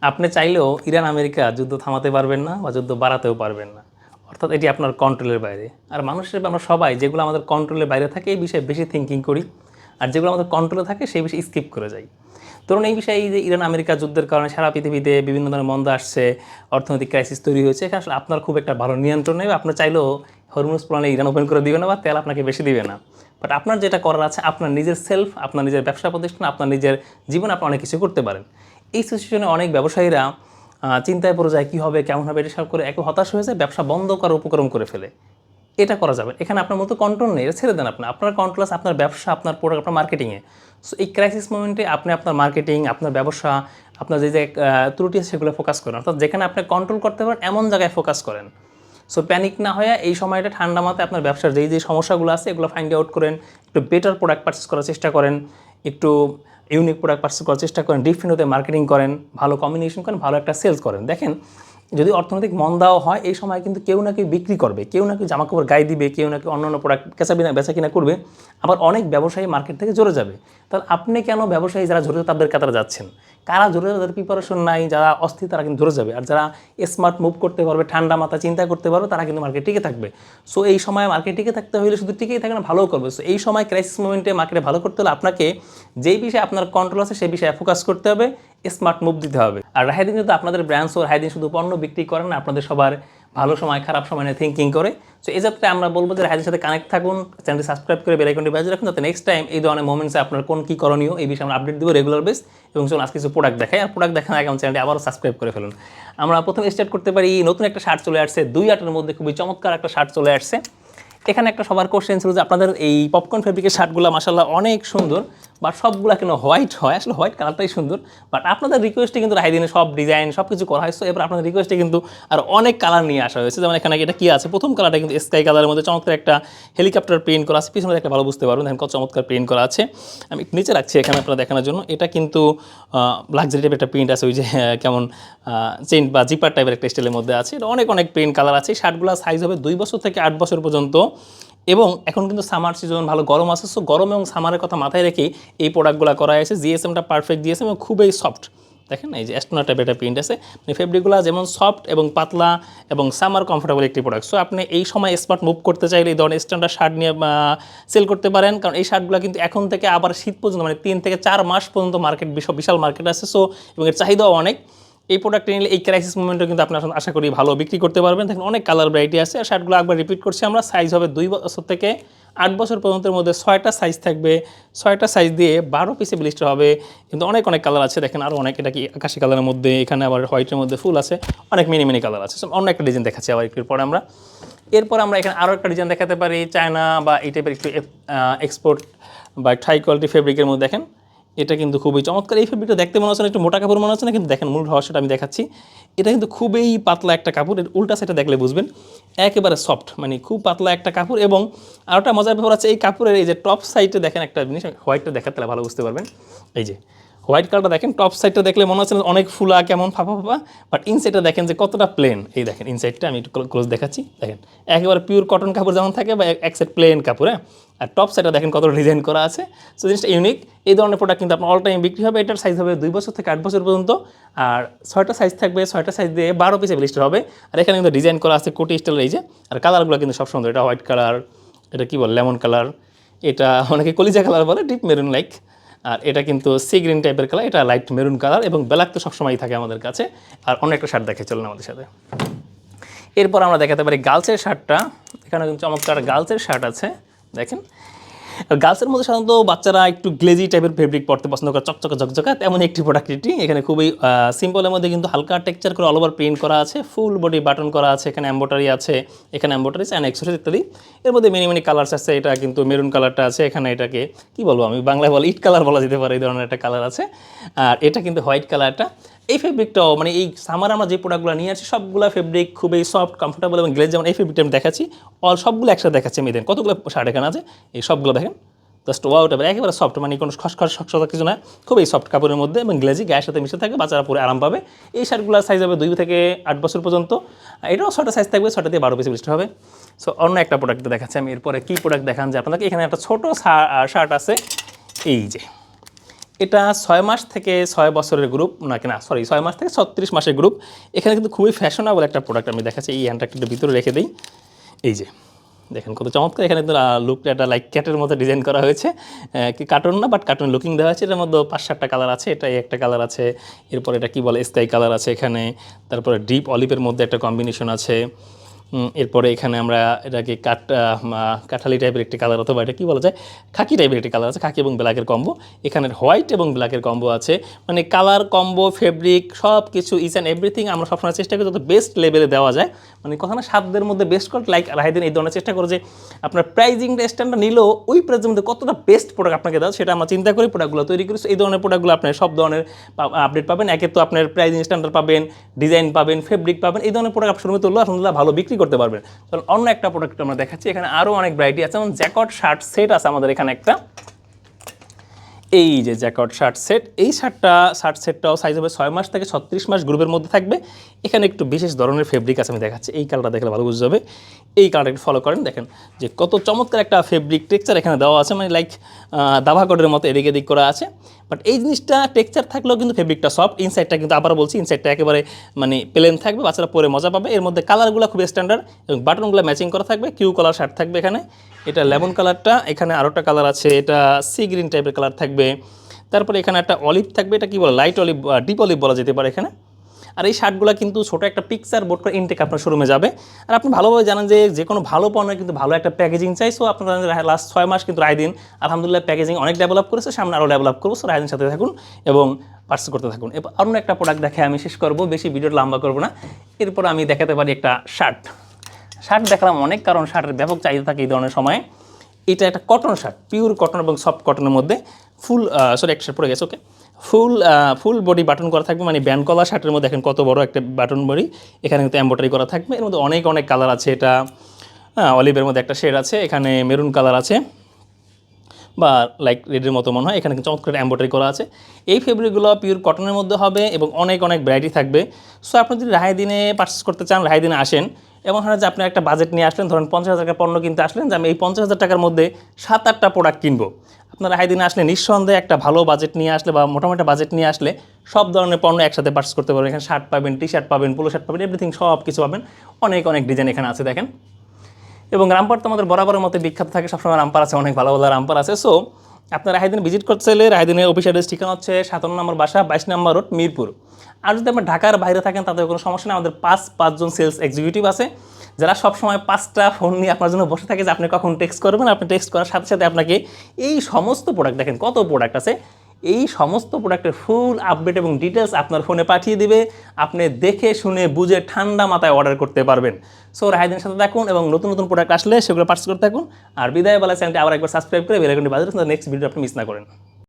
আপনি চাইলেও Iran America যুদ্ধ থামাতে পারবেন না বা যুদ্ধ বাড়াতেও পারবেন না, অর্থাৎ এটি আপনার কন্ট্রোলের বাইরে। আর মানুষের আমরা সবাই যেগুলো আমাদের কন্ট্রোলের বাইরে থাকে এই বিষয়ে বেশি থিঙ্কিং করি, আর যেগুলো আমাদের কন্ট্রোলে থাকে সেই বিষয়ে স্কিপ করে যাই। ধরুন এই বিষয়ে এই যে ইরান আমেরিকা যুদ্ধের কারণে সারা পৃথিবীতে বিভিন্ন ধরনের মন্দা আসছে, অর্থনৈতিক ক্রাইসিস তৈরি হয়েছে, এখানে আসলে আপনার খুব একটা ভালো নিয়ন্ত্রণ নেই। আপনার চাইলেও হরমুজ প্রণালী ইরান ওপেন করে দিবে না বা তেল আপনাকে বেশি দিবে না। বাট আপনার যেটা করার আছে, আপনার নিজের সেলফ, আপনার নিজের ব্যবসা প্রতিষ্ঠান, আপনার নিজের জীবনে আপনি অনেক কিছু করতে পারেন। এই সিচুয়েশনে অনেক ব্যবসায়ীরা চিন্তায় পড়ে যায় কী হবে, কেমন হবে, এটা সব করে একটু হতাশ হয়ে যায়, ব্যবসা বন্ধ করার উপক্রম করে ফেলে। এটা করা যাবে, এখানে আপনার মতো কন্ট্রোল নেই, এটা ছেড়ে দেন। আপনার কন্ট্রোল আছে আপনার ব্যবসা, আপনার প্রোডাক্ট, আপনার মার্কেটিংয়ে। সো এই ক্রাইসিস মোমেন্টে আপনি আপনার মার্কেটিং, আপনার ব্যবসা, আপনার যে ত্রুটি আছে সেগুলো ফোকাস করেন, অর্থাৎ যেখানে আপনি কন্ট্রোল করতে পারেন এমন জায়গায় ফোকাস করেন। সো প্যানিক না হয়ে এই সময়টা ঠান্ডা মাথায় আপনার ব্যবসার যেই সমস্যাগুলো আছে এগুলো ফাইন্ড আউট করেন, একটু বেটার প্রোডাক্ট পারচেস করার চেষ্টা করেন, একটু ইউনিক প্রোডাক্ট পারচেস করার চেষ্টা করেন, ডিফারেন্ট ওতে মার্কেটিং করেন, ভালো কম্বিনেশন করেন, ভালো একটা সেলস করেন। দেখেন যদি অর্থনৈতিক মন্দাও হয় এই সময় কিন্তু কেউ না কেউ বিক্রি করবে, কেউ না কেউ জামাকাপড় গায়ে দিবে, কেউ না কেউ অন্যান্য প্রোডাক্ট বেচা কিনা করবে, আবার অনেক ব্যবসায়ী মার্কেট থেকে জড়ে যাবে। তাহলে আপনি কেন ব্যবসায়ী যারা জড়িত তাদের কাতারে যাচ্ছেন? কারা জড়িত, যাদের প্রিপারেশন নাই, যারা অস্থির, তারা কিন্তু ধরে যাবে। আর যারা স্মার্ট মুভ করতে পারবে, ঠান্ডা মাথা চিন্তা করতে পারবে, তারা কিন্তু মার্কেট টিকে থাকবে। সো এই সময় মার্কেট টিকে থাকতে হলে শুধু টিকেই থাকে না, ভালোও করবে। সো এই সময় ক্রাইসিস মোমেন্টে মার্কেটে ভালো করতে হলে আপনাকে যেই বিষয়ে আপনার কন্ট্রোল আছে সেই বিষয়ে ফোকাস করতে হবে, স্মার্ট মুভ দিতে হবে। আর রাহাইদিন কিন্তু আপনাদের ব্র্যান্ডস ও রাহাইদিন শুধু পণ্য বিক্রি করেন না, আপনাদের সবার ভালো সময় খারাপ সময় নিয়ে থিঙ্কিং করে। সো এই যাত্রায় আমরা বলবো যে রাহাইদিনের সাথে কানেক্ট থাকুন, চ্যানেলটি সাবস্ক্রাইব করে বেল আইকনটি বাজিয়ে রাখুন, যাতে নেক্সট টাইম এই ধরনের মোমেন্টসে আপনার কোন কী করণীয় এই বিষয়ে আমরা আপডেট দেবো রেগুলার বেস। এবং চলুন আজকে কিছু প্রোডাক্ট দেখাই, আর প্রোডাক্ট দেখানোর আগে আমার চ্যানেলটি আবারও সাবস্ক্রাইব করে ফেলুন। আমরা প্রথমে স্টার্ট করতে পারি, নতুন একটা শার্ট চলে আসছে, 2-8 মধ্যে খুবই চমৎকার একটা শার্ট চলে আসছে। এখানে একটা সবার কোশ্চেন ছিল যে আপনাদের এই পপকর্ন ফেব্রিকের শার্টগুলো মাশাআল্লাহ অনেক সুন্দর, বাট সবগুলো কেন হোয়াইট হয়? আসলে হোয়াইট কালারটাই সুন্দর, বাট আপনাদের রিকোয়েস্টে কিন্তু রাহাইদিনে সব ডিজাইন সব কিছু করা হয়েছে। এবার আপনাদের রিকোয়েস্টে কিন্তু আর অনেক কালার নিয়ে আসা হয়েছে। যেমন এখানে এটা কী আছে, প্রথম কালারটা কিন্তু স্কাই কালারের মধ্যে চমৎকার একটা হেলিকপ্টার প্রিন্ট করা আছে, পিছনে একটা ভালো বুঝতে পারবেন দেখেন কত চমৎকার প্রিন্ট করা আছে। আমি নিচে রাখছি এখানে আপনারা দেখানোর জন্য। এটা কিন্তু লাক্সারি টাইপের একটা প্রিন্ট আছে, ওই যে কেমন চেইন বা জিপার টাইপের একটা স্টাইলের মধ্যে আছে। এটা অনেক অনেক প্রিন্ট কালার আছে। শার্টগুলো সাইজ হবে 2 বছর থেকে 8 বছর পর্যন্ত। এবং এখন কিন্তু সামার সিজন, ভালো গরম আছে। সো গরম এবং সামারের কথা মাথায় রেখেই এই প্রোডাক্টগুলো করা হয়েছে। জিএসএমটা পারফেক্ট জিএসএম এবং খুবই সফট। দেখেন এই যে অ্যাস্ট্রোনা টাইপের একটা প্রিন্ট আছে, মানে ফেব্রিকগুলো যেমন সফট এবং পাতলা এবং সামার কমফোর্টেবল একটি প্রোডাক্ট। সো আপনি এই সময় স্মার্ট মুভ করতে চাইলে এই ধরনের স্ট্যান্ডার্ড শার্ট নিয়ে সেল করতে পারেন, কারণ এই শার্টগুলো কিন্তু এখন থেকে আবার শীত পর্যন্ত, মানে 3 থেকে 4 মাস পর্যন্ত মার্কেট, বিশাল মার্কেট আছে। সো এবং এর চাহিদাও অনেক। এই প্রোডাক্টটা নিলে এই ক্রাইসিস মোমেন্টে কিন্তু আপনার আশা করি ভালো বিক্রি করতে পারবেন। দেখেন অনেক কালার ভ্যারাইটি আছে। আর শার্টগুলো একবার রিপিট করছি আমরা, সাইজ হবে 2 বছর থেকে 8 বছর পর্যন্তের মধ্যে 6টা সাইজ থাকবে। 6টা সাইজ দিয়ে 12 পিসে ব্লিস্টার হবে। কিন্তু অনেক অনেক কালার আছে, দেখেন আরও অনেক। এটা কি আকাশি কালারের মধ্যে, এখানে আবার হোয়াইটের মধ্যে ফুল আছে, অনেক মিনি কালার আছে। অন্য একটা ডিজাইন দেখাচ্ছি আবার একটু পরে আমরা। এরপর আমরা এখানে আরও একটা ডিজাইন দেখাতে পারি, চায়না বা এই টাইপের একটু এক্সপোর্ট বা হাই কোয়ালিটি ফেব্রিকের মধ্যে। দেখেন এটা কিন্তু খুবই চমৎকার। এই ফেব্রিকটা দেখতে মনে হচ্ছে না একটু মোটা কাপড় মনে হচ্ছে না, কিন্তু দেখেন মূল রহস্যটা আমি দেখাচ্ছি। এটা কিন্তু খুবই পাতলা একটা কাপড়, এর উল্টা সাইডটা দেখলে বুঝবেন একেবারে সফট, মানে খুব পাতলা একটা কাপড়। এবং আরেকটা মজার ব্যাপার আছে, এই কাপড়ের এই যে টপ সাইডে দেখেন একটা জিনিস, হোয়াইটটা দেখাতে ভালো বুঝতে পারবেন। এই যে হোয়াইট কালারটা দেখেন, টপ সাইডটা দেখলে মনে হচ্ছে অনেক ফুলা, কেমন ফাঁপা, বাট ইনসাইডটা দেখেন যে কতটা প্লেন। এই দেখেন ইনসাইডটা আমি একটু ক্লোজ দেখাচ্ছি, দেখেন একেবারে পিওর কটন কাপড় যেমন থাকে, বা এক সাইড প্লেন কাপড়। হ্যাঁ, আর টপ সাইডটা দেখেন কতটা ডিজাইন করা আছে। সো জিনিসটা ইউনিক। এই ধরনের প্রোডাক্ট কিন্তু আপনার অল টাইম বিক্রি হবে। এটার সাইজ হবে 2 বছর থেকে 8 বছর পর্যন্ত। আর 6টা সাইজ থাকবে, 6টা সাইজ দিয়ে 12 পিসে ব্লিস্টার হবে। আর এখানে কিন্তু ডিজাইন করা আছে কোটি স্টাইলের। এই যে আর কালারগুলো কিন্তু সব সুন্দর। এটা হোয়াইট কালার, এটা কী বলে লেমন কালার, এটা অনেকে কলিজা কালার বলে, ডিপ মেরুন লাইক। আর এটা কিন্তু সি গ্রিন টাইপের কালার, এটা লাইট মেরুন কালার, এবং ব্ল্যাক তো সবসময়ই থাকে আমাদের কাছে। আর অন্য একটা শার্ট দেখে চলুন আমাদের সাথে। এরপর আমরা দেখাতে পারি গার্লসের শার্টটা। এখানে কিন্তু চমৎকার গার্লসের শার্ট আছে, দেখেন। আর গার্লসের মধ্যে সাধারণত বাচ্চারা একটু গ্লেজি টাইপের ফেব্রিক পড়তে পছন্দ করে, চকচকা ঝকঝকা, তেমন একটি প্রোডাক্ট এটি। এখানে খুবই সিম্পলের মধ্যে কিন্তু হালকা টেক্সচার করে অল ওভার প্রিন্ট করা আছে, ফুল বডি বাটন করা আছে, এখানে এম্বোটারি আছে, এখানে এম্বোটারি অ্যান্ড এক্সেসরিজ ইত্যাদি। এর মধ্যে মিনি কালার্স আছে। এটা কিন্তু মেরুন কালারটা আছে, এখানে এটাকে কী বলবো আমি, বাংলায় বলে ইট কালার বলা যেতে পারে, এই ধরনের একটা কালার আছে। আর এটা কিন্তু হোয়াইট কালারটা। এই ফেব্রিকটাও মানে এই সামার আমরা যে প্রোডাক্টগুলো নিয়ে আসছি সবগুলো ফেব্রিক খুবই সফট, কমফোর্টেবল এবং গ্লেজ। যেমন এই ফেব্রিকটা আমি দেখাচ্ছি, সবগুলো একসাথে দেখাচ্ছি আমি। দেখেন কতগুলো শার্ট এখানে আছে, এই সবগুলো দেখেন জাস্ট ওয়াও টাইপের, একেবারে সফট, মানে কোনো খসখসা কিছু না, খুবই সফট কাপড়ের মধ্যে এবং গ্লেজি, গায়ের সাথে মিশে থাকে, বাচ্চারা পরে আরাম পাবে। এই শার্টগুলোর সাইজ হবে 2 থেকে 8 বছর পর্যন্ত। এটাও 6টা সাইজ থাকবে, 6টা দিয়ে 12 পিস ব্লিস্টার হবে। সো অন্য একটা প্রোডাক্ট দেখাচ্ছি আমি। এরপরে কী প্রোডাক্ট দেখান যে আপনাদেরকে, এখানে একটা ছোটো শার্ট আছে। এই যে এটা 6 মাস থেকে 6 বছরের গ্রুপ নাকি না সরি 6 মাস থেকে 36 মাসের গ্রুপ। এখানে কিন্তু খুবই ফ্যাশনেবল একটা প্রোডাক্ট আমি দেখাচ্ছি। এই হ্যান্ডটা একটু ভিতরে রেখে দিই। এই যে দেখেন কত চমৎকার, এখানে কিন্তু লুকটা একটা লাইক ক্যাটের মতো ডিজাইন করা হয়েছে, কি কার্টুন না বাট কার্টুন লুকিং দেওয়া হয়েছে। এটার মধ্যে 5-7টা কালার আছে, এটা একটা কালার আছে, এরপর এটা কি বলে স্কাই কালার আছে এখানে, তারপরে ডিপ অলিভের মধ্যে একটা কম্বিনেশন আছে, এরপরে এখানে আমরা এটাকে কাঠালি টাইপের একটি কালার অথবা এটা কী বলা যায় খাকি টাইপের একটি কালার আছে, খাকি এবং ব্ল্যাকের কম্বো। এখানে হোয়াইট এবং ব্ল্যাকের কম্বো আছে, মানে কালার কম্বো ফেব্রিক সব কিছু ইচ অ্যান্ড এভরিথিং আমরা সবসময় চেষ্টা করি যত বেস্ট লেভেলে দেওয়া যায়, মানে কথা না সাধ্যের মধ্যে বেস্ট কোয়ালিটি। লাইক রাহিদিন এই ধরনের চেষ্টা করে যে আপনার প্রাইজিং স্ট্যান্ডার্ড নিলেও ওই প্রাইজের মধ্যে কতটা বেস্ট প্রোডাক্ট আপনাকে দেওয়া সেটা আমরা চিন্তা করি প্রোডাক্টগুলো তৈরি করি। এই ধরনের প্রোডাক্টগুলো আপনার সব ধরনের আপডেট পাবেন, একে তো আপনার প্রাইজিং স্ট্যান্ডার্ড পাবেন, ডিজাইন পাবেন, ফেব্রিক পাবেন, এই ধরনের প্রোডাক্ট শুরু তুললে আলহামদুলিল্লাহ ভালো বিক্রি করতে পারবেন। কারণ অন্য একটা প্রোডাক্ট আমরা দেখাচ্ছি, এখানে আরও অনেক ভ্যারাইটি আছে, যেমন জ্যাকট শার্ট সেট আছে আমাদের এখানে একটা। এই যে জ্যাকট শার্ট সেট, এই শার্ট সেটটাও সাইজ হবে 6 মাস থেকে 36 মাস গ্রুপের মধ্যে থাকবে। এখানে একটু বিশেষ ধরনের ফেব্রিক আছে আমি দেখাচ্ছি, এই কালারটা দেখলে ভালো বুঝতে হবে। এই কালারটা একটু ফলো করেন, দেখেন যে কত চমৎকার একটা ফেব্রিক টেক্সচার এখানে দেওয়া আছে, মানে লাইক দাভা কোটের মতো এদিক এদিক করা আছে। বাট এই জিনিসটা টেক্সচার থাকলেও কিন্তু ফেব্রিকটা সফট, ইনসাইডটা কিন্তু আবার বলছি ইনসাইডটা একেবারে মানে প্লেন থাকবে, বাচ্চারা পরে মজা পাবে। এর মধ্যে কালারগুলো খুব স্ট্যান্ডার্ড এবং বাটনগুলো ম্যাচিং করা থাকবে, কিউ কালার শার্ট থাকবে এখানে, এটা লেমন কালারটা, এখানে আরেকটা কালার আছে, এটা সি গ্রিন টাইপের কালার থাকবে। তারপরে এখানে একটা অলিভ থাকবে, এটা কি বলে লাইট অলিভ, ডিপ অলিভ বলা যেতে পারে এখানে। আর এই শার্টগুলো কিন্তু ছোটো একটা পিকচার বোর্ড করে ইনটেক আপনার শোরুমে যাবে। আর আপনি ভালোভাবে জানেন যে কোনো ভালো পণ্যের কিন্তু ভালো একটা প্যাকেজিং চাই। সো আপনারা লাস্ট 6 মাস কিন্তু রাহিদিন আলহামদুলিল্লাহ প্যাকেজিং অনেক ডেভেলপ করেছে, সামনে আরও ডেভেলপ করবো। সো রাহিদিনের সাথে থাকুন এবং পার্সেল করতে থাকুন। এবার অন্য একটা প্রোডাক্ট দেখে আমি শেষ করবো, বেশি ভিডিওটা লম্বা করবো না। এরপর আমি দেখাতে পারি একটা শার্ট দেখালাম অনেক, কারণ শার্টের ব্যাপক চাহিদা থাকে এই ধরনের সময়। এটা একটা কটন শার্ট, পিওর কটন এবং সফট কটনের মধ্যে একটা শার্ট পড়ে গেছে, ওকে, ফুল বডি বাটন করা থাকবে, মানে ব্যান্ড কলার শার্টের মধ্যে দেখেন কত বড় একটা বাটন বডি, এখানে কিন্তু এমব্রয়ডারি করা থাকবে। এর মধ্যে অনেক কালার আছে, এটা অলিভের মধ্যে একটা শেড আছে, এখানে মেরুন কালার আছে বা লাইক রেডের মতো মনে হয়, এখানে কিন্তু চমৎকার এমব্রয়ডারি করা আছে। এই ফেব্রিকগুলো পিওর কটনের মধ্যে হবে এবং অনেক ভ্যারাইটি থাকবে। সো আপনি যদি রাহিদিনে পারচেস করতে চান, রাহিদিনে আসেন, এমন হয় যে আপনি একটা বাজেট নিয়ে আসলেন, ধরেন 50,000 টাকার পণ্য কিনতে আসলেন, যে আমি এই 50,000 টাকার মধ্যে 7-8টা প্রোডাক্ট কিনবো। আপনারা রাহিদিনে আসলে নিঃসন্দেহে একটা ভালো বাজেট নিয়ে আসলে বা মোটামুটি বাজেট নিয়ে আসলে সব ধরনের পণ্য একসাথে পারচেস করতে পারবেন। এখানে শার্ট পাবেন, টি শার্ট পাবেন, পোলো শার্ট পাবেন, এভরিথিং সব কিছু পাবেন। অনেক ডিজাইন এখানে আছে দেখেন। এবং রামপার তো আমাদের বরাবরের মতো বিখ্যাত থাকে, সবসময় রামপার আছে, অনেক ভালো রামপার আছে। সো আপনারা রাহিদিন ভিজিট করতে চাইলে রাহিদিনের অফিস অ্যাড্রেস ঠিকানা হচ্ছে 57 নম্বর বাসা, 22 নম্বর রোড, মিরপুর। আর যদি আপনার ঢাকার বাইরে থাকেন তাদের কোনো সমস্যা নেই, আমাদের 5জন সেলস এক্সিকিউটিভ আছে যারা সবসময় 5টা ফোন নিয়ে আপনার জন্য বসে থাকে যে আপনি কখন টেক্সট করবেন। আপনি টেক্সট করার সাথে সাথে আপনাকে এই সমস্ত প্রোডাক্ট, দেখেন কত প্রোডাক্ট আছে, এই সমস্ত প্রোডাক্টের ফুল আপডেট এবং ডিটেলস আপনার ফোনে পাঠিয়ে দিবে। আপনি দেখে শুনে বুঝে ঠান্ডা মাথায় অর্ডার করতে পারবেন। সো রাহিদিনের সাথে থাকুন এবং নতুন প্রোডাক্ট আসলে সেগুলো পার্চেস করতে থাকুন। আর বিদায় বলা চ্যানেলটি আবার একবার সাবস্ক্রাইব করে বেল আইকনটি বাজিয়ে রাখুন, নেক্সট ভিডিও আপনি মিস না করেন।